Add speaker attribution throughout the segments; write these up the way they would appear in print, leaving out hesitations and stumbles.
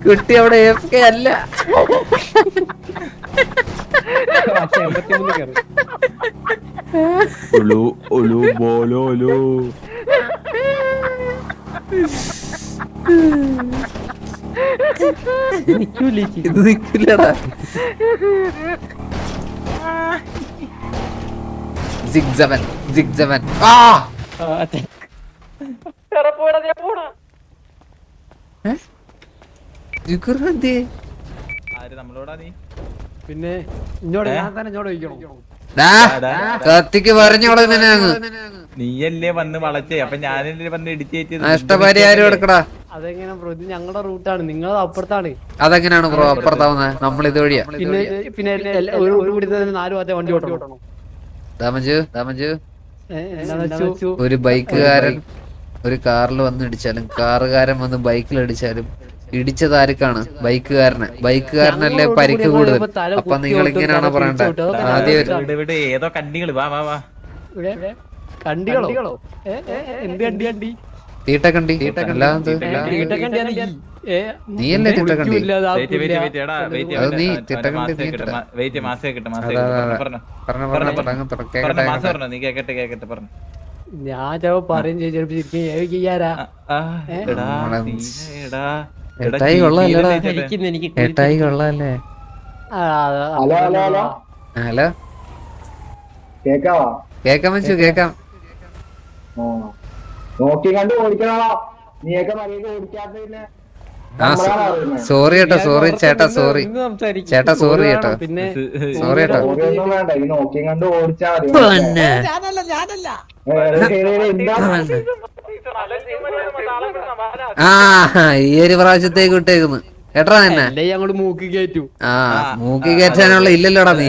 Speaker 1: കുട്ടി അവിടെ AFK അല്ല. ഇത് നിക്കില്ലടാ. സിക്സവൻ
Speaker 2: പിന്നെ ഇങ്ങോട്ട് ഞാൻ തന്നെ ഇങ്ങോട്ട് ചോദിക്കണം.
Speaker 1: കത്തിക്ക് പറഞ്ഞോളൂ.
Speaker 3: നീയല്ലേ വന്ന് വളച്ചേ, അപ്പൊ ഞാനല്ലേ വന്ന് ഇടിച്ചേറ്റ്.
Speaker 1: നഷ്ടപരിഹാരം എടുക്കടാ.
Speaker 2: അതെങ്ങനെ ബ്രോ? ഇത് ഞങ്ങളുടെ റൂട്ടാണ്, നിങ്ങളത് അപ്പുറത്താണ്.
Speaker 1: അതെങ്ങനെയാണ് ബ്രോ അപ്പുറത്താവുന്നത്? നമ്മൾ ഇത് വഴിയാ.
Speaker 2: പിന്നെ ഒരു റൂട്ട് കൂടി 4 ഭാഗത്തെ വണ്ടി ഓട്ടണം.
Speaker 1: ദാമജു ഒരു ബൈക്കുകാരൻ ഒരു കാറിൽ വന്ന് ഇടിച്ചാലും കാറുകാരൻ വന്ന് ബൈക്കിൽ അടിച്ചാലും ഇടിച്ചത് ആർക്കാണ്? ബൈക്കുകാരനല്ലേ പരിക്ക് കൂടുതൽ. അപ്പൊ നിങ്ങൾ ഇങ്ങനെയാണോ പറയണ്ടത്? ആദ്യം
Speaker 3: ഏതോ കണ്ടികള് വാ വാ വാ.
Speaker 2: കണ്ടികളോ? എന്ത് കണ്ടി?
Speaker 1: തീട്ടക്കണ്ടി. അല്ലാതെ നീയല്ലേ തീട്ടക്കണ്ടി? നീ തീട്ടക്കണ്ടി.
Speaker 2: ഞാൻ ചിലപ്പോ പറയും ചെയ്യാരാ.
Speaker 1: ഏട്ടായി കൊള്ളാല്ലേ? ഹലോ, കേക്കാം വെച്ചു, കേക്കാം.
Speaker 4: നോക്കി കണ്ട് ഓടിക്കണോ? നീയൊക്കെ മര്യാദ ഓടിക്കാത്ത.
Speaker 1: സോറി കേട്ടോ, സോറി ചേട്ടാ, സോറി ചേട്ടാ, സോറി കേട്ടോ, സോറി കേട്ടോ.
Speaker 4: വേണ്ട, ഈ നോക്കി കണ്ട് ഓടിച്ചാ
Speaker 1: ആ ഈ ഒരു പ്രാവശ്യത്തേക്ക് വിട്ടേക്കുന്നു കേട്ടോ തന്നെ.
Speaker 2: അങ്ങോട്ട് മൂക്കി കയറ്റു.
Speaker 1: ആ മൂക്കി കയറ്റാനുള്ള ഇല്ലല്ലോടാ നീ.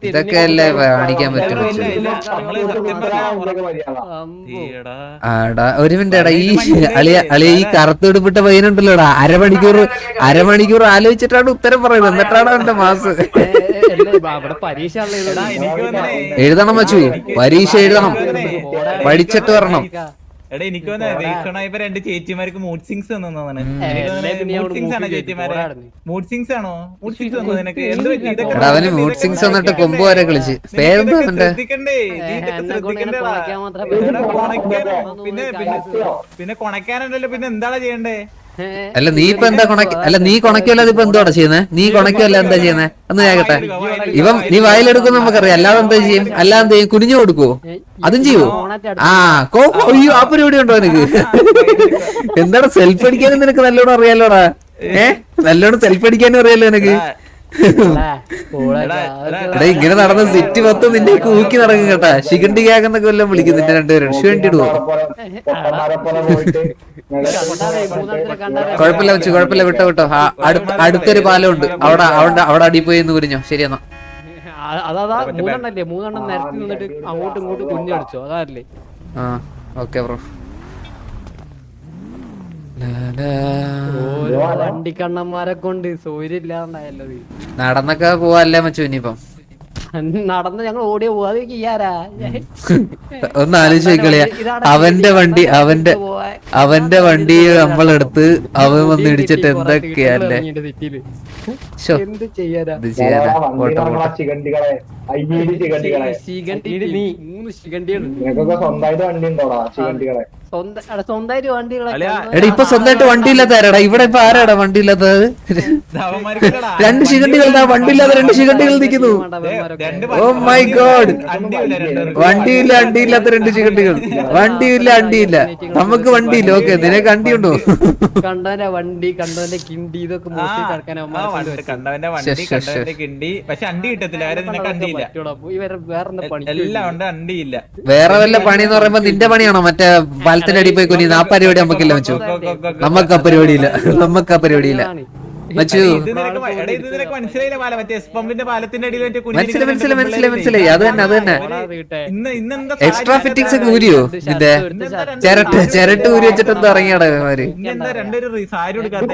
Speaker 1: ഇതൊക്കെ അല്ലേ കാണിക്കാൻ പറ്റും. ആടാ ഒരു മിനിറ്റ് എടാ, ഈ അളിയ ഈ കറുത്തുടുപ്പിട്ട പയ്യനുണ്ടല്ലോടാ, അരമണിക്കൂർ ആലോചിച്ചിട്ടാണ് ഉത്തരം പറയുന്നത്. എന്നിട്ടാണ് അവന്റെ മാസ്. എഴുതണം വെച്ചു, പരീക്ഷ എഴുതണം, പഠിച്ചിട്ട് വരണം.
Speaker 3: എടാ എനിക്ക് രണ്ട് ചേച്ചിമാർക്ക് മൂഡ് സിങ്സ് തന്നതാണ്. മൂഡ് സിങ്സ് ആണോ? മൂഡ് സിങ്സ് തന്നു നിനക്ക്?
Speaker 1: അവന് മൂഡ് സിങ്സ് വന്നിട്ട് കൊമ്പ് വരെ കളിച്ച്. പേരെന്താ അവന്റെ?
Speaker 3: പിന്നെ കൊണക്കാനുണ്ടല്ലോ. പിന്നെ എന്താണ് ചെയ്യണ്ടേ?
Speaker 1: അല്ല നീ ഇപ്പൊ എന്താ നീ കൊണക്കല്ലാതെ ഇപ്പൊ എന്തോടാ ചെയ്യുന്നേ? നീ കൊണക്കല്ല എന്താ ചെയ്യുന്നേ? ഒന്ന് കേക്കട്ടെ. നീ വായിലെടുക്കും നമുക്കറിയാം. അല്ലാതെ എന്താ ചെയ്യും? അല്ലാതെ ചെയ്യും? കുനിഞ്ഞു കൊടുക്കുവോ? അതും ചെയ്യോ? അയ്യോ ആ പരിപാടി ഉണ്ടോ നിനക്ക്? എന്താടാ സെൽഫ് അടിക്കാനും നിനക്ക് നല്ലോണം അറിയാലോടാ. നല്ലോണം സെൽഫ് അടിക്കാനും അറിയാലോ നിനക്ക്. എടാ ഇങ്ങനെ നടന്ന സിറ്റി മൊത്തം നിന്നെ ഊക്കി നടക്കും കേട്ടാ. ശിഖണ്ഡി കേക്കെന്നൊക്കെ വല്ലതും വിളിക്കും നിന്നെ രണ്ടുപേരും. വേണ്ടിടുവോ? കുഴപ്പമില്ല വെച്ചു, കുഴപ്പമില്ല, വിട്ടോ. അടുത്തൊരു പാലമുണ്ട്, അവിടെ അടി പോയി എന്ന് കുരിഞ്ഞോ. ശരിയെന്നാ.
Speaker 2: അതാ മൂന്നെണ്ണം നിരത്തി നിന്നിട്ട് അങ്ങോട്ടും ഇങ്ങോട്ടും കുഞ്ഞടിച്ചോ? അതല്ലേ?
Speaker 1: ആ ഓക്കെ ബ്രോ.
Speaker 2: വണ്ടിക്കണ്ണന്മാരെ കൊണ്ട് സൗകര്യമില്ലാണ്ടായല്ലോ.
Speaker 1: നടന്നൊക്കെ പോവല്ലേ മച്ചു? ഇനിയിപ്പം
Speaker 2: നടന്ന് ഞങ്ങൾ ഓടിയ പോവാ. അത് ചെയ്യാരാ?
Speaker 1: ഒന്ന് ആലോചിച്ച് നോക്കളിയാ. അവന്റെ വണ്ടി നമ്മളെടുത്ത് അവൻ വന്ന് ഇടിച്ചിട്ട് എന്തൊക്കെയല്ലേ.
Speaker 2: എന്ത് ചെയ്യാരാ?
Speaker 4: സ്വന്തമായിട്ട് വണ്ടി ഉണ്ടോടാ? ശിഖണ്ഡികളെ
Speaker 2: സ്വന്തമായിട്ട് വണ്ടികളെ.
Speaker 1: എടാ ഇപ്പൊ സ്വന്തമായിട്ട് വണ്ടി ഇല്ലാത്ത ആരാടാ ഇവിടെ? ഇപ്പൊ ആരാടാ വണ്ടി ഇല്ലാത്തത്? രണ്ട് ശിഖണ്ഡികൾ, വണ്ടിയില്ലാത്ത രണ്ട് ശിഖണ്ഡികൾ നിൽക്കുന്നു. Oh my god. വണ്ടിയില്ല, അണ്ടിയില്ലാത്ത രണ്ട് ശിഖണ്ഡികൾ. വണ്ടിയില്ല. നമുക്ക് വണ്ടിയില്ല. ഓക്കെ, നിനക്ക് വണ്ടിയുണ്ടോ?
Speaker 2: കണ്ടവന്റെ വണ്ടി, കണ്ടവന്റെ കിണ്ടി, ഇതൊക്കെ
Speaker 3: കണ്ടവന്റെ വണ്ടി, കണ്ടവന്റെ കിണ്ടി. പക്ഷെ അണ്ടി കിട്ടത്തില്ല.
Speaker 1: വേറെ വല്ല പണി എന്ന് പറയുമ്പോ നിന്റെ പണിയാണോ? മറ്റേ പാലത്തിന്റെ അടി പോയി കുനിയുന്ന ആ പരിപാടി നമുക്കില്ല വെച്ചു. നമുക്ക് ആ പരിപാടിയില്ല. മച്ചു
Speaker 3: ഇത് നിനക്ക് മനസ്സിലായില്ല പാല മറ്റേ എസ് പമ്പിന്റെ പാലത്തിന്റെ അടിയിൽ മറ്റേ
Speaker 1: മനസ്സിലായി അത് തന്നെ
Speaker 3: ഇന്നെന്താ
Speaker 1: എക്സ്ട്രാ ഫിറ്റിംഗ്സ് ഒക്കെ ഊരിയോ നിന്റെ ചിരട്ട് ഊരി വെച്ചിട്ട് എന്താ ഇറങ്ങിയാടാ ഇവന്മാര്
Speaker 3: ഇന്നെന്താ രണ്ടൊരു സാരി കൊടുക്കാത്ത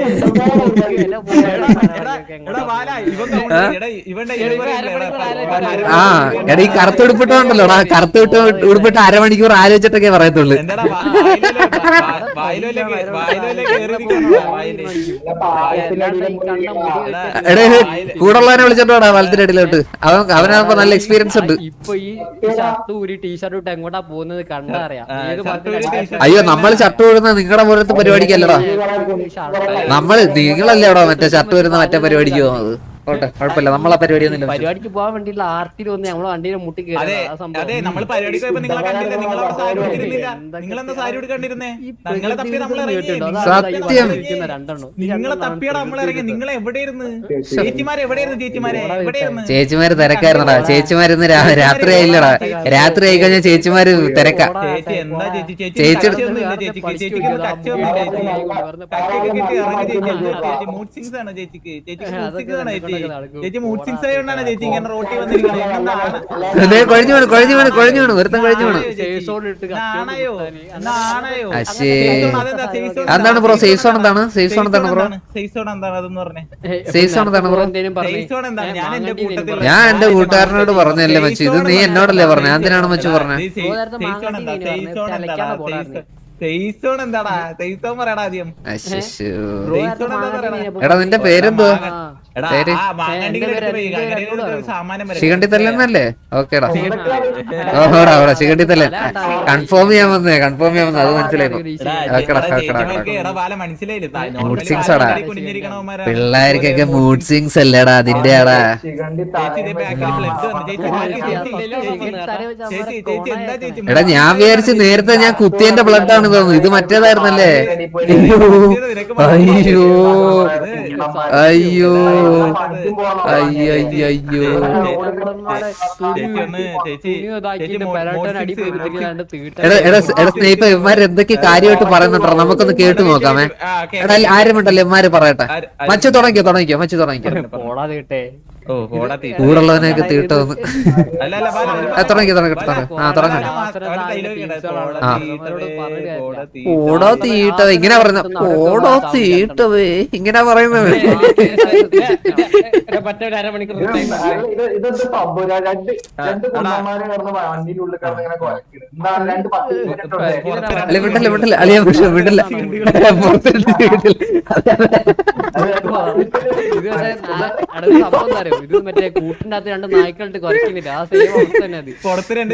Speaker 1: ആ എടാ ഈ കറുത്ത ഉടുപ്പിട്ടുണ്ടല്ലോടാ കറുത്ത ഉടുപ്പിട്ട് അരമണിക്കൂർ ആലോചിച്ചിട്ടൊക്കെ പറയത്തുള്ളൂ എടേ കൂടുള്ളവനെ വിളിച്ചിട്ടോടാ വലത്തിന്റെ അടിയിലോട്ട് അവനാകുമ്പോ നല്ല എക്സ്പീരിയൻസ് ഉണ്ട്.
Speaker 2: ഇപ്പൊ ഈ ഷർട്ട് ഊരി ടീഷർട്ട് ഇട്ട് എങ്ങോട്ടാ പോകുന്നത് കണ്ടറിയാം.
Speaker 1: അയ്യോ നമ്മള് ഷർട്ട് വിടുന്ന നിങ്ങളുടെ പോലത്തെ പരിപാടിക്കല്ലടാ, നിങ്ങളല്ലേ അവിടെ മറ്റേ ഷർട്ട് വരുന്ന മറ്റേ പരിപാടിക്ക് പോകുന്നത്. ഓട്ടെ കുഴപ്പമില്ല, നമ്മളെ പരിപാടിയൊന്നുമില്ല.
Speaker 2: പരിപാടിക്ക് പോകാൻ വേണ്ടിയുള്ള ആർട്ടിൽ വന്ന് നമ്മളെ വണ്ടിയുടെ മുട്ടി
Speaker 3: അതെ നമ്മൾ പരിപാടിക്ക് പോയപ്പോ നിങ്ങളെ കണ്ടില്ല, നിങ്ങളവിടെ സാരി ഉടുത്തിരുന്നില്ല. നിങ്ങളെന്താ സാരി ഉടുക്കണ്ടിരുന്നേ? നിങ്ങളെ തപ്പി
Speaker 1: സത്യം
Speaker 3: നിങ്ങളെ തപ്പിയാണ് നമ്മളിറങ്ങി. നിങ്ങൾ എവിടെയായിരുന്നു? ചേച്ചിമാരെ
Speaker 1: ചേച്ചിമാര് തിരക്കായിരുന്നടാ. ചേച്ചിമാരിന്ന് രാത്രി ആയില്ലടാ, രാത്രി ആയി കഴിഞ്ഞാൽ ചേച്ചിമാര് തിരക്കാ.
Speaker 3: ചേച്ചി എന്താ ചേച്ചി
Speaker 1: ചേച്ചി
Speaker 3: മൂഡ് സിങ്സ് ആണ് ചേച്ചിക്ക്. ചേച്ചി മൂഡ് സിങ്സ് ആയതുകൊണ്ടാണ് ചേച്ചി ഇങ്ങനെ റോട്ടി വന്നിരിക്കുന്നത്.
Speaker 1: കൊഴിഞ്ഞു വീണു ഒരുത്തം കൊഴിഞ്ഞു വീണു. എന്താണ് ബ്രോ സേഫ് സോൺ? എന്താണ് സേഫ് സോൺ? എന്താണ് ബ്രോ
Speaker 3: സേഫ് സോൺ? എന്താണ് അതെന്ന് പറഞ്ഞേ?
Speaker 1: സേഫ് സോൺ എന്താണ് ബ്രോ?
Speaker 3: സേഫ് സോൺ എന്താണ്?
Speaker 1: ഞാൻ എന്റെ കൂട്ടുകാരനോട് പറഞ്ഞല്ലേ മച്ചു, ഇത് നീ എന്നോടല്ലേ പറഞ്ഞ? എന്തിനാണ് മച്ചു പറഞ്ഞത്?
Speaker 3: സെയ്സോൺ എന്താടാ? സെയ്സോൺ പറയടാ ആദ്യം.
Speaker 1: എടാ നിന്റെ പേരെന്തോ? ശിഖണ്ഡിത്തല്ലെന്നല്ലേ? ഓക്കേടാ ഓടാ ഓടാ ശിഖണ്ഡിത്തല്ലേ. കൺഫേം ചെയ്യാൻ വന്നേ അത് മനസ്സിലായി. മൂഡ് സിങ്സ് ആടാ പിള്ളേർക്കൊക്കെ, മൂഡ് സിങ്സ് അല്ലേടാ അതിന്റെ ആടാ. എടാ ഞാൻ വിചാരിച്ചു നേരത്തെ ഞാൻ കുത്തിയന്റെ ബ്ലഡ് ആണ് തോന്നുന്നു, ഇത് മറ്റേതായിരുന്നല്ലേ? അയ്യോ അയ്യോ അയ്യോ അയ്യോ. എടാ സ്നേഹിപ്പ ഇവന്മാര് എന്തൊക്കെ കാര്യമായിട്ട് പറയുന്നുണ്ടോ? നമുക്കൊന്ന് കേട്ടു നോക്കാമേ. എടാ ആരുമുണ്ടല്ലോ ഇവന്മാര് പറയട്ടെ. മച്ചു തുടങ്ങിക്കോ മച്ചു തുടങ്ങിക്കോ. കൂടുള്ളവനെയൊക്കെ തീട്ടോന്ന് തുടങ്ങട്ടെ. ഓടോ തീട്ടവേ ഇങ്ങനെ പറയുന്ന, ഓടോ തീട്ടവേ ഇങ്ങനെ പറയുന്നത്. വിട്ടില്ല അളിയ വിട്ടില്ല.
Speaker 2: ഇത് മറ്റേ കൂട്ടിന്റെ അകത്ത് രണ്ട് നായ്ക്കളിട്ട് കുറയ്ക്കുന്നില്ല, ആ സെയിം അവസ്ഥ തന്നെ അത്.
Speaker 3: പുറത്ത് രണ്ട്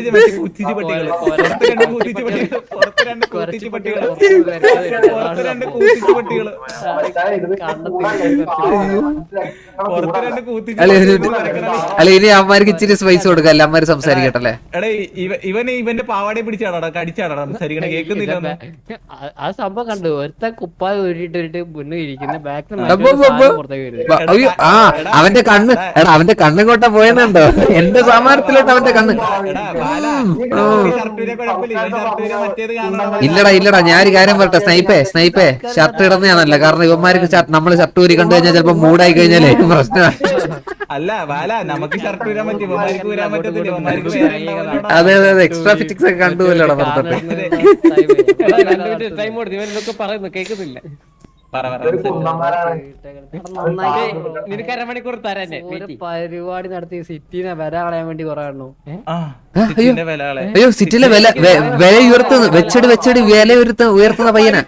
Speaker 3: പട്ടികൾ.
Speaker 1: അല്ല ഇനി അമ്മമാർക്ക് ഇച്ചിരി സ്പൈസ് കൊടുക്കാം, അല്ല അമ്മമാര് സംസാരിക്കട്ടല്ലേ?
Speaker 3: ഇവന്റെ പാവാടെ പിടിച്ചാടാ കടിച്ചാടാ സംസാരിക്കണ കേൾക്കുന്നില്ല.
Speaker 2: ആ സംഭവം കണ്ടു, ഒരുത്ത കുപ്പായ ഊരിട്ട് മുന്നിൽ ഇരിക്കുന്ന ബാക്കിൽ
Speaker 1: അവന്റെ കണ്ണ്, എടാ അവന്റെ കണ്ണ് കൊട്ട പോയെന്നുണ്ടോ? എന്റെ സമാനത്തിലോട്ട് അവന്റെ കണ്ണ്. ഇല്ലടാ ഞാനൊരു കാര്യം പറയട്ടെ സ്നൈപ്പേ ഷർട്ട് ഇടുന്നതാണല്ല, കാരണം ഇവന്മാർക്ക് നമ്മള് ഷർട്ട് ഊരി കണ്ടു കഴിഞ്ഞാൽ ചിലപ്പോ മൂടായി കഴിഞ്ഞാലേ പ്രശ്നമാണ്.
Speaker 3: അല്ല നമുക്ക് ഷർട്ട് ഊരാൻ പറ്റും, ഊരാൻ പറ്റത്തില്ല.
Speaker 1: അതെ എക്സ്ട്രാ ഫിറ്റിക്സ് ഒക്കെ കണ്ടുപോലടാ പുറത്തോട്ട്.
Speaker 2: പറയുന്നു കേൾക്കുന്നില്ല.
Speaker 3: നിനക്ക്
Speaker 2: പരിപാടി നടത്തി സിറ്റിനെ വില കളയാൻ വേണ്ടി കുറെ എണ്ണു.
Speaker 1: അയ്യോ സിറ്റിയിലെ വില ഉയർത്തുന്നു, വെച്ചടി വില ഉയർത്തുന്ന പയ്യനാ.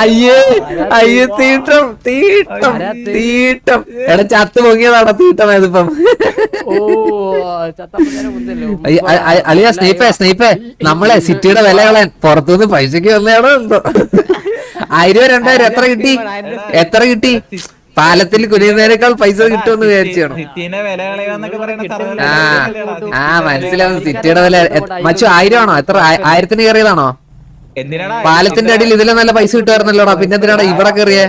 Speaker 1: അയ്യേ തീട്ടം എടാ ചത്ത് പൊങ്ങിയതാടാ തീട്ടമായതിപ്പം. അളിയ സ്നേഹിപ്പേ നമ്മളെ സിറ്റിയുടെ വില കളയാൻ പുറത്തുനിന്ന് പൈസക്ക് വന്നതാണോ എന്തോ. 1000 2000 എത്ര കിട്ടി? പാലത്തിൽ കുനിയുന്നതിനേക്കാൾ പൈസ കിട്ടുമെന്ന് വിചാരിച്ചാണ്. മനസ്സിലാവും സിറ്റിയുടെ വില. മച്ചു 1000 ആണോ? എത്ര 1000ന് കയറിയതാണോ?
Speaker 3: എന്തിനാടാ
Speaker 1: പാലത്തിന്റെ അടിയിൽ ഇതിലെ നല്ല പൈസ കിട്ടുമായിരുന്നല്ലോടാ, പിന്നെ എന്തിനാടാ ഇവിടെ കയറിയേ?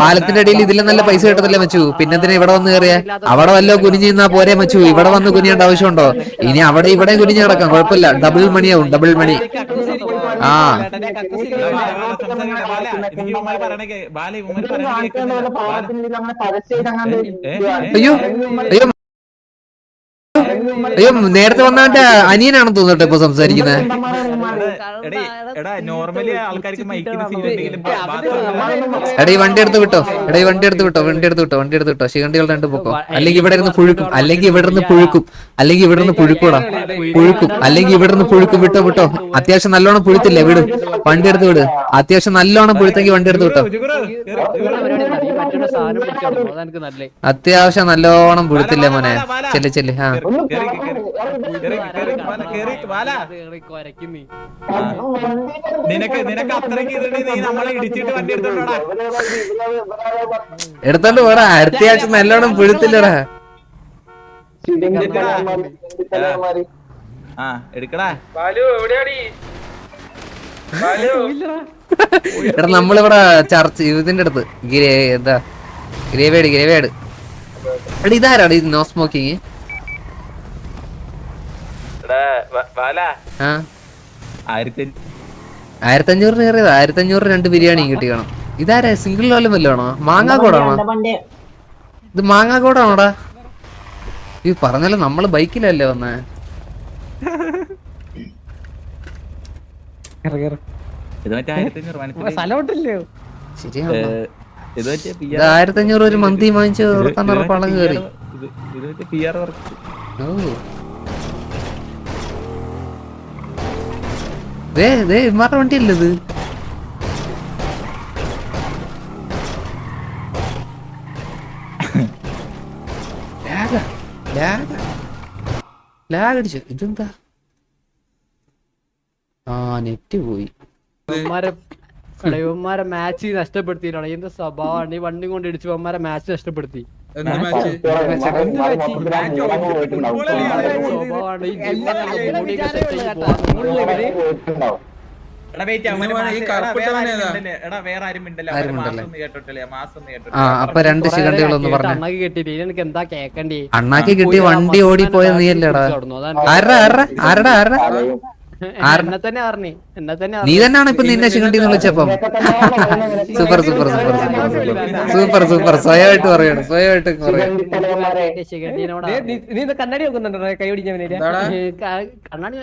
Speaker 1: പാലത്തിന്റെ അടിയിൽ ഇതിലെ നല്ല പൈസ കിട്ടത്തില്ലേ മച്ചു, പിന്നെന്തിനാ ഇവിടെ വന്ന് കയറിയേ? അവിടെ വല്ലോ കുനിഞ്ഞു നിന്നാ പോരെ മച്ചു, ഇവിടെ വന്ന് കുനിയേണ്ട ആവശ്യമുണ്ടോ? ഇനി അവിടെ ഇവിടെ കുനിഞ്ഞു കിടക്കാം, കുഴപ്പമില്ല. ഡബിൾ മണിയാവും, ഡബിൾ മണി. ആ അയ്യോ അയ്യോ അയ്യോ, നേരത്തെ വന്നവന്റെ അനിയനാണെന്ന് തോന്നട്ടെ ഇപ്പൊ സംസാരിക്കുന്നത്.
Speaker 3: നോർമലി ആൾക്കാർക്ക് മൈക്കിന്
Speaker 1: എടാ ഈ വണ്ടി എടുത്ത് വിട്ടോ, എടാ ഈ വണ്ടി എടുത്ത് വിട്ടോ, വണ്ടി എടുത്ത് വിട്ടോ, വണ്ടി എടുത്ത് വിട്ടോ. ശിഖണ്ഡികൾ രണ്ട് പൊക്കോ, അല്ലെങ്കിൽ ഇവിടെ ഇരുന്ന് പുഴുക്കും, അല്ലെങ്കിൽ ഇവിടെ ഇരുന്ന് പുഴുക്കും, അല്ലെങ്കിൽ ഇവിടെ നിന്ന് പുഴുക്കൂടാ, പുഴുക്കും, അല്ലെങ്കിൽ ഇവിടെ നിന്ന് പുഴുക്കും. വിട്ടോ വിട്ടോ, അത്യാവശ്യം നല്ലോണം പുഴുത്തില്ലേ, വിട്. വണ്ടി എടുത്ത് വിട്, അത്യാവശ്യം നല്ലോണം പുഴുത്തെങ്കിൽ വണ്ടി എടുത്ത് വിട്ടോ. അത്യാവശ്യം നല്ലോണം പുഴുത്തില്ലേ മോനെ, ചെല്ല് ചെല്ല്. ആ
Speaker 3: നിനക്ക് അത്രയ്ക്ക് നമ്മളെ ഇടിച്ചിട്ട് വണ്ടി എടുത്തോണ്ടാ
Speaker 1: എടുത്തോണ്ട് പോടാ, അത്യാവശ്യം നല്ലോണം പുഴുത്തില്ലടാ.
Speaker 3: ആ എടുക്കടാ.
Speaker 1: എടാ നമ്മളിവിടെ ചർച്ച ഇതിന്റെ അടുത്ത് എന്താ ഗ്രേവേഡ് ഗ്രേവേഡ്. എടാ ഇതാരാടാ ഇത് നോ സ്മോക്കിങ്? ആ 1500 കയറിയത്, 1500 2 ബിരിയാണിയും കിട്ടി കാണും. ഇതാരാ സിംഗിൾ ലോലും വല്ലതാണോ? മാങ്ങാക്കോടാണോ ഇത്? മാങ്ങാക്കോടാണോടാ? ഈ പറഞ്ഞല്ലോ നമ്മള് ബൈക്കിലല്ലേ വന്നേ. ശരിയാണ്, 1500 ഒരു മന്തി വാങ്ങിച്ച് പളം കയറി. ഇമാരുടെ വണ്ടിയല്ലേ ഇത്? ലാഗ് അടിച്ചു. ഇതെന്താ? ആ നെറ്റ് പോയി.
Speaker 2: ഇവന്മാരെ മാച്ച് നഷ്ടപ്പെടുത്തിയിട്ടാണ്. എന്ത് സ്വഭാവമാണ് ഈ വണ്ടി കൊണ്ട് ഇടിച്ചു ഇവന്മാരെ മാച്ച് നഷ്ടപ്പെടുത്തി.
Speaker 1: അപ്പൊ 2 സെക്കൻഡുകളൊന്ന് പറഞ്ഞു.
Speaker 2: അണ്ണാക്കി കെട്ടിട്ട് എനിക്ക് എന്താ കേക്കണ്ടേ?
Speaker 1: അണ്ണാക്കി കിട്ടി വണ്ടി ഓടിപ്പോയ നീയല്ലേടാ?
Speaker 2: എന്നെ തന്നെ പറഞ്ഞു, എന്നെ തന്നെ
Speaker 1: നീ തന്നെയാണ് ഇപ്പൊ നിന്നെ ശിഖണ്ഡിന്ന് വിളിച്ചപ്പം. Super super super super super. സ്വയമായിട്ട് പറയണം, സ്വയമായിട്ട് പറയണം.
Speaker 2: നീ കണ്ണാടി നോക്കുന്നുണ്ടോ? കൈ പിടിക്കാൻ കണ്ണാടി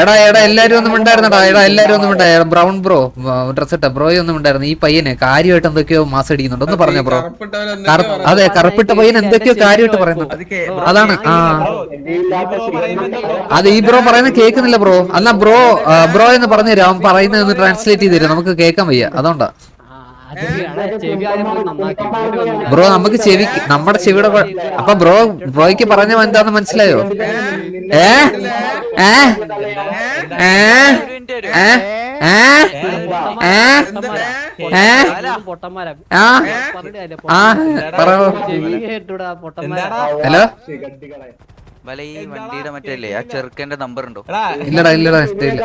Speaker 1: എടാ എടാ എല്ലാരും ഒന്നും ഉണ്ടായിരുന്നടാ. എടാ എല്ലാരും ഒന്നും ഉണ്ടായ ബ്രൗൺ ബ്രോ ഡ്രസ് ഇട്ട ബ്രോയെ ഒന്നും ഉണ്ടായിരുന്നു. ഈ പയ്യനെ കാര്യമായിട്ട് എന്തൊക്കെയോ മാസം അടിക്കുന്നുണ്ട്. ഒന്ന് പറഞ്ഞ ബ്രോ. അതെ കറുപ്പിട്ട പയ്യൻ എന്തൊക്കെയോ കാര്യമായിട്ട് പറയുന്നുണ്ട്. അതാണ്. ആ അത് ഈ ബ്രോ പറയുന്നത് കേൾക്കുന്നില്ല ബ്രോ. അല്ല ബ്രോ ബ്രോ എന്ന് പറഞ്ഞു തരാം, പറയുന്നത് ഒന്ന് ട്രാൻസ്ലേറ്റ് ചെയ്ത് തരാം, നമുക്ക് കേൾക്കാൻ വയ്യ. അതുകൊണ്ടാ ബ്രോ നമുക്ക് ചെവി, നമ്മുടെ ചെവിയുടെ. അപ്പൊ ബ്രോയ്ക്ക് പറഞ്ഞ എന്താന്ന് മനസ്സിലായോ? ഹലോ
Speaker 5: ഈ വണ്ടിയുടെ മറ്റല്ലേ ആ ചെറുക്കന്റെ നമ്പർ ഉണ്ടോ?
Speaker 1: ഇല്ലടാ ഇല്ലടാ ഇല്ല.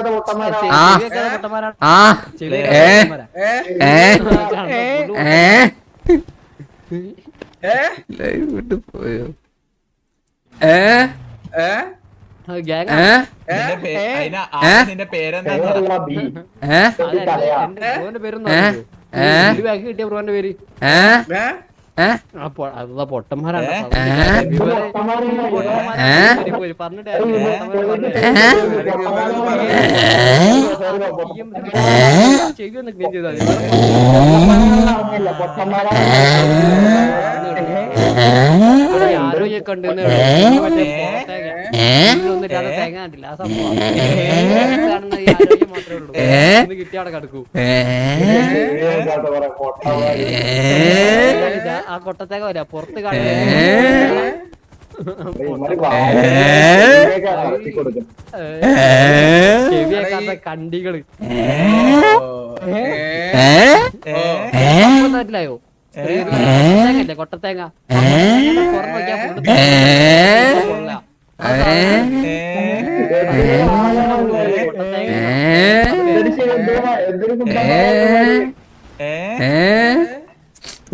Speaker 1: പോയോ?
Speaker 3: നിന്റെ പേരെന്താ?
Speaker 2: കിട്ടിയ ബ്രോന്റെ പേര് പൊട്ടന്മാരാണ്. പറഞ്ഞിട്ട് ചെവി ഒന്ന് ക്ലീൻ ചെയ്താൽ ആരോഗ്യമൊക്കെ ഉണ്ട്. തേങ്ങ കണ്ടില്ല ആ സംഭവം. ആരോഗ്യം മാത്രമേ ഉള്ളൂ. കിട്ടിയ അവിടെ കിടക്കൂ. ആ കൊട്ടത്തേക്ക വരാ പുറത്ത് ചെവിയേക്കാത്ത കണ്ടികള് മനസ്സിലായോ? കൊട്ടത്തേങ്ങ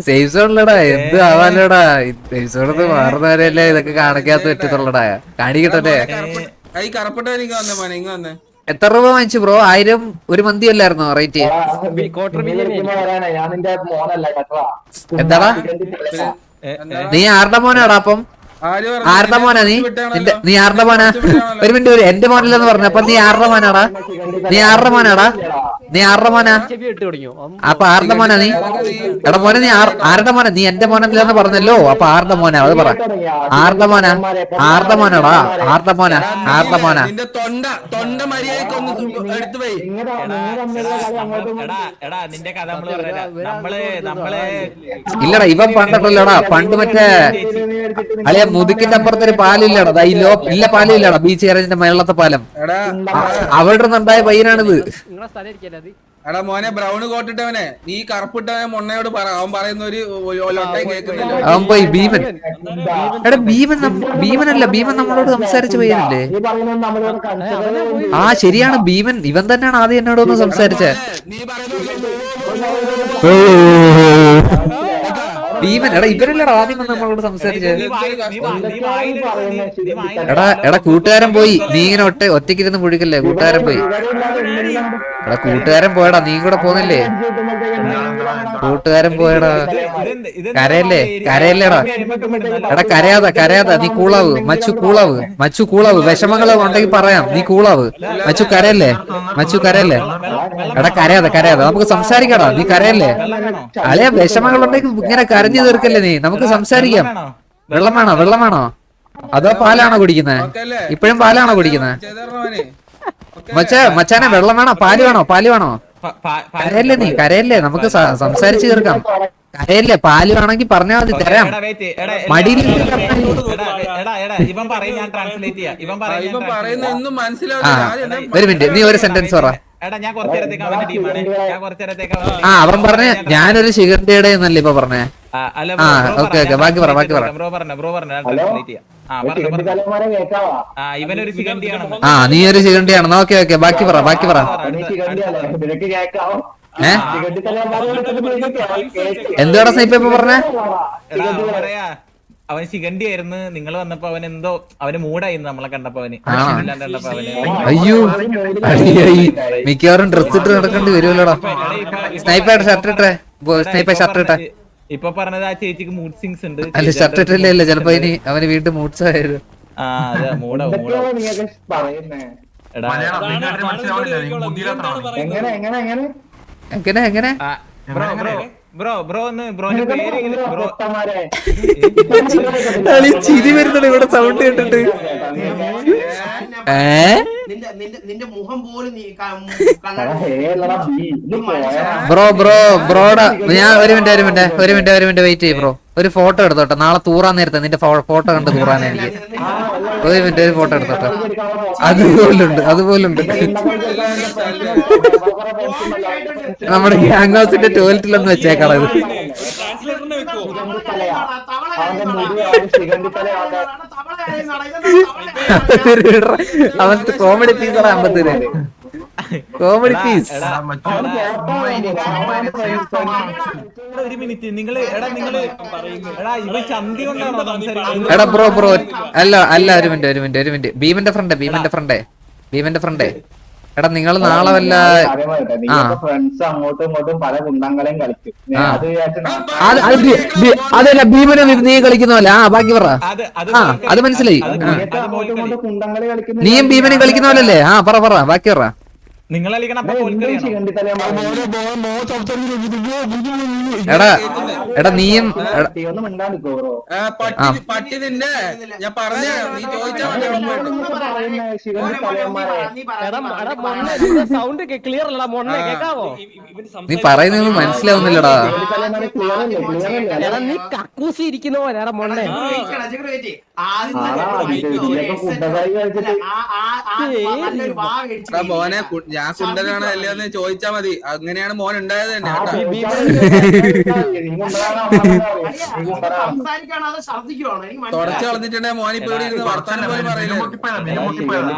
Speaker 1: സേഫ് സോണിലടാ എന്ത് ആവാലടാ സേഫ് സോണത്ത് മാറുന്നവരല്ലേ ഇതൊക്കെ കാണിക്കാത്ത പറ്റത്തുള്ളടാ കാണിക്കട്ടെ. എത്ര രൂപ വാങ്ങിച്ചു ബ്രോ? 1000 ഒരു മന്തി അല്ലായിരുന്നോ റേറ്റ്? എന്താടാ നീ ആരുടെ മോനാടാ? അപ്പം ആരുടെ മോനാ നീ ആരുടെ മോനാ? ഒരു മിനിറ്റ്, എന്റെ മോനല്ലെന്ന് പറഞ്ഞു. അപ്പൊ നീ ആരുടെ മോനാടാ? നീ ആരുടെ മോനാ? അപ്പൊ ആരുടെ മോനാ നീ? എടാ മോനെ നീ ആരുടെ മോനാ? നീ എന്റെ മോനല്ലെന്ന് പറഞ്ഞല്ലോ. അപ്പൊ ആരുടെ മോനാ അത് പറ. ആരുടെ മോനാ? ആരുടെ മോനാടാ? ആരുടെ മോനാ? ഇല്ലടാ ഇവൻ പണ്ടല്ലടാ. പണ്ട് മറ്റേ അളിയ മുതുക്കിന്റെ അപ്പുറത്തൊരു പാലില്ലടാ. ഇല്ല പാലില്ലടാ. ബീച്ച് കരഞ്ഞിന്റെ മേളത്തെ പാലം അവിടെ നിന്നുണ്ടായ പയ്യനാണിത്.
Speaker 6: എടാ മോനെ ബ്രൗൺ കോട്ടിട്ടവനെ നീ കറുപ്പിട്ടവനെ മൊണ്ണയോട് പറ. അവൻ പറയുന്ന ഒരു
Speaker 1: അവൻ പോയി ഭീമൻ. എടാ ഭീമനല്ല, ഭീമൻ നമ്മളോട് സംസാരിച്ച പയ്യനല്ലേ? ആ ശരിയാണ് ഭീമൻ. ഇവൻ തന്നെയാണ് ആദ്യം എന്നോടൊന്ന് സംസാരിച്ചേ. ഭീമൻ. എടാ ഇവരല്ലടാ ആദ്യം വന്ന് നമ്മളോട് സംസാരിച്ചത്. എടാ കൂട്ടുകാരൻ പോയി. നീ ഇങ്ങനെ ഒറ്റയ്ക്കിരുന്ന് പുഴിക്കല്ലേ. കൂട്ടുകാരൻ പോയി. എടാ കൂട്ടുകാരൻ പോയടാ. നീ കൂടെ പോന്നില്ലേ? കൂട്ടുകാരൻ പോയടാ. കരയല്ലേടാ. എടാ കരയാതാ. നീ കൂളാവ് മച്ചു കൂളാവ്. വിഷമങ്ങള് ഉണ്ടെങ്കിൽ പറയാം. നീ കൂളാവ് മച്ചു. കരയല്ലേ. എടാ കരയാതെ നമുക്ക് സംസാരിക്കടാ. നീ കരയല്ലേ. അളിയ വിഷമങ്ങളുണ്ടെങ്കിൽ ഇങ്ങനെ കരഞ്ഞു തീർക്കല്ലേ നീ. നമുക്ക് സംസാരിക്കാം. വെള്ളം വേണോ? അതോ പാലാണോ കുടിക്കുന്നത്? ഇപ്പഴും പാലാണോ കുടിക്കുന്നത്? മച്ചാനെ വെള്ളം വേണോ? പാല് വേണോ? കരയല്ലേ. നമുക്ക് സംസാരിച്ച് തീർക്കാം. കരയല്ലേ. പാല് വേണമെങ്കിൽ പറഞ്ഞാൽ മതി, തരാം. മടിയിൽ ഒരു മിനിറ്റ്, നീ ഒരു സെന്റൻസ് പറ. അവൻ പറഞ്ഞ ഞാനൊരു ശിഖറിന്റെ എന്നല്ലേ ഇപ്പൊ പറഞ്ഞേ? ഓക്കെ ബാക്കി പറ. നീ ഒരു ശിഖണ്ഡിയാണെന്ന്. ഓക്കെ ബാക്കി പറ. എന്തുവാടാ സ്നൈപ്പ് ഇപ്പൊ പറഞ്ഞേ?
Speaker 3: അവൻ ശിഖണ്ഡി ആയിരുന്നു. നിങ്ങൾ വന്നപ്പോ അവൻ എന്തോ അവന് മൂടായിരുന്നു നമ്മളെ കണ്ടപ്പോ.
Speaker 1: അയ്യോ മിക്കവാറും ഡ്രസ് ഇട്ട് നടക്കേണ്ടി വരുമല്ലോടാ. Sniper shirt ഇട്ടെ.
Speaker 3: ഇപ്പൊ പറഞ്ഞത് ആ ചേച്ചിക്ക് മൂഡ് സിങ്സ് ഉണ്ട്.
Speaker 1: അല്ല ഷർട്ട് ഇട്ടില്ലേ, ചിലപ്പോ ഇനി അവന് വീണ്ടും മൂഡ്സ് ആയിരുന്നു. എങ്ങനെ ചിരി വരുന്നുണ്ട് ഇവിടെ സൗണ്ട് കേട്ടിട്ട്. ബ്രോടാ ഞാൻ ഒരു മിനിറ്റ് വെയിറ്റ് ചെയ്യ് ബ്രോ. ഒരു ഫോട്ടോ എടുത്തോട്ടെ. നാളെ തൂറാൻ നേരത്തെ നിന്റെ ഫോട്ടോ കണ്ട് തൂറാൻ എനിക്ക്. ഒരു മിനിറ്റ്, ഒരു ഫോട്ടോ എടുത്തോട്ടെ. അതുപോലുണ്ട്. നമ്മുടെ ഗ്യാങ് ഹൗസിന്റെ ടോയ്ലറ്റിലൊന്ന് വെച്ചേക്കണം ഇത്. അവൻ കോമഡി പീസാണ്. 50 കോമഡി പീസ്.
Speaker 3: ഒരു മിനിറ്റ്,
Speaker 1: എടാ ബ്രോ അല്ല ഒരു മിനിറ്റ്. ഭീമന്റെ ഫ്രണ്ടേ. എടാ നിങ്ങൾ നാളെ വല്ല
Speaker 4: അങ്ങോട്ടും ഇങ്ങോട്ടും പല കുണ്ടങ്ങളെയും കളിക്കും.
Speaker 1: അതല്ല ഭീമനെ നീ കളിക്കുന്നല്ല. ബാക്കി പറ. അത് മനസ്സിലായി. നീയും ഭീമനെ കളിക്കുന്ന പോലല്ലേ? പറ ബാക്കി പറ. എടാ നീയും
Speaker 6: പട്ടി നിന്റെ ഞാൻ പറഞ്ഞ നീ
Speaker 1: നീ പറയുന്നൊന്നും മനസ്സിലാവുന്നില്ലടാ.
Speaker 2: നീ കക്കൂസി ഇരിക്കുന്ന പോലെ മൊണ്ണേ.
Speaker 6: മോനെ ഞാൻ കുണ്ടനാണ് അല്ലെന്ന് ചോദിച്ചാ മതി. അങ്ങനെയാണ് മോൻ ഉണ്ടായത് തന്നെ
Speaker 4: ആ,
Speaker 6: കേട്ടോ.
Speaker 4: നീ കൊണ്ടുവരാനോ നീ കൊണ്ടുവരാനോ
Speaker 7: സംസാരിക്കാണോ ഛർദിക്കുവാണോ എനിക്ക്
Speaker 6: തുടച്ചു കളഞ്ഞിട്ടുണ്ടെങ്കിൽ മോൻ ഇപ്പൊ ഇവിടെ ഇരുന്ന് വർത്താനം പോലും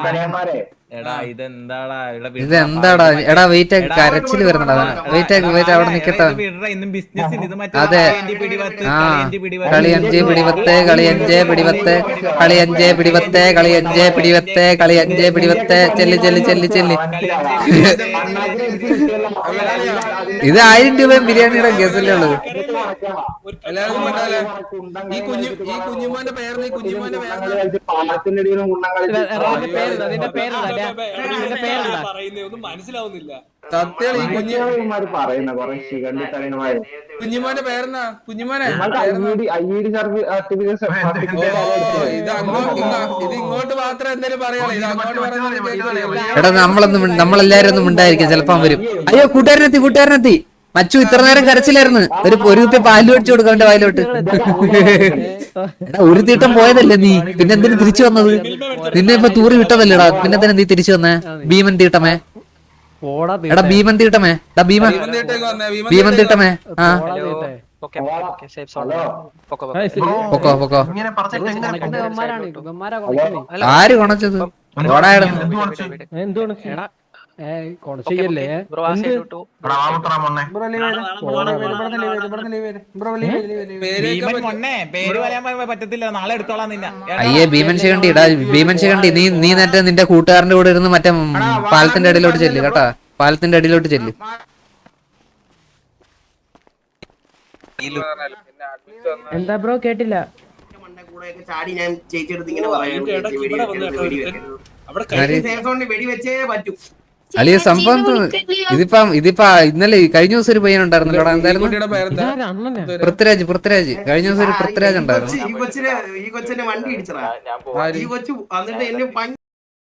Speaker 6: പറയില്ല.
Speaker 3: എടാ ഇതെന്താടാ
Speaker 1: ഇതെന്താടാ എടാ വെയിറ്റ് ആക്കി കരച്ചില് വരുന്നുണ്ടാ വെയിറ്റ് ആക്കി അവിടെ നിക്കട്ടെ
Speaker 3: ഇന്നും ബിസിനസ് ഇത് മറ്റേ
Speaker 1: അതെ. ആ കളി 5 പിടിവത്ത് കളി 5 പിടിവത്ത് കളി 5 പിടിവത്ത് കളി 5 പിടിവത്ത് കളി 5 പിടിവത്ത് ചെല്ല് ചെല്ല് ചെല്ല് ചെല്ല്. ഇത് 1000 രൂപയും ബിരിയാണിയുടെ കേസല്ലേ ഉള്ളത്.
Speaker 6: എല്ലാവരും കൊണ്ടാലേ ഈ കുഞ്ഞുമോന്റെ പേര് ഈ കുഞ്ഞുമോന്റെ പേര്
Speaker 4: പാലത്തിന്റെ അടിയിലും കുണ്ണം കളിച്ച്
Speaker 2: നിന്റെ പേരെന്താ
Speaker 6: സത്യം ഈ
Speaker 4: കുഞ്ഞുമാര് പറയുന്ന കൊറേ ശിഖണ്ഡി തലയന്മാര്
Speaker 6: കുഞ്ഞുമോന്റെ പേരെന്നാ കുഞ്ഞുമോനെ ഇത് ഇങ്ങോട്ട് മാത്രം എന്തായാലും പറയാളോ. ഇത് അങ്ങോട്ട് പറയുന്നത്
Speaker 1: എടാ നമ്മളെല്ലാരും ഒന്നും ഉണ്ടായിരിക്കും ചിലപ്പം വരും. അയ്യോ കൂട്ടുകാരനെത്തി മച്ചു ഇത്ര നേരം കരച്ചിലായിരുന്നു. ഒരു കുപ്പി പാല് മേടിച്ചു കൊടുക്കാം അവന്റെ വായിലോട്ട്. എടാ ഒരു തീട്ടം പോയതല്ലേ നീ, പിന്നെ എന്തിനു തിരിച്ചു വന്നത്? നിന്നെ ഇപ്പൊ തൂറി വിട്ടതല്ലേടാ, പിന്നെ എന്തിനാ നീ തിരിച്ചു വന്നേ? ഭീമൻ തീട്ടമേ എടാ ഭീമൻ തീട്ടമേ എടാ ഭീമൻ തീട്ടമേ. ആ പൊക്കോ പൊക്കോ. ആര് കൊണച്ചത്?
Speaker 3: പേര് പറയാൻ പറ്റത്തില്ല, നാളെ എടുത്തോളാം നിന്നെ.
Speaker 1: അയ്യേ ഭീമൻ ശിഖണ്ഡി ഇടാ ഭീമൻ ശിഖണ്ഡി നീ നേരത്തെ നിന്റെ കൂട്ടുകാരന്റെ കൂടെ ഇരുന്ന് മറ്റേ പാലത്തിന്റെ അടിയിലോട്ട് ചെല്ല് കേട്ടാ. പാലത്തിന്റെ അടിയിലോട്ട് ചെല്ല്.
Speaker 2: എന്താ ബ്രോ കേട്ടില്ല?
Speaker 7: ചാടി ഞാൻ ചേച്ചിയെടുത്ത് ഇങ്ങനെ പറയും വെടിവെച്ചേ പറ്റൂ.
Speaker 1: അളിയ സംഭവം ഇതിപ്പോ ഇന്നലെ കഴിഞ്ഞ ദിവസം ഒരു പയ്യനുണ്ടായിരുന്നല്ലോടാ, എന്തായിരുന്നു? പൃഥ്വിരാജ് കഴിഞ്ഞ ദിവസം ഒരു പൃഥ്വിരാജ് ഉണ്ടായിരുന്നു.
Speaker 7: ഈ കൊച്ചിനെ വണ്ടി ഇടിച്ചതാ. ഈ കൊച്ചു എന്നിട്ട് എന്നെ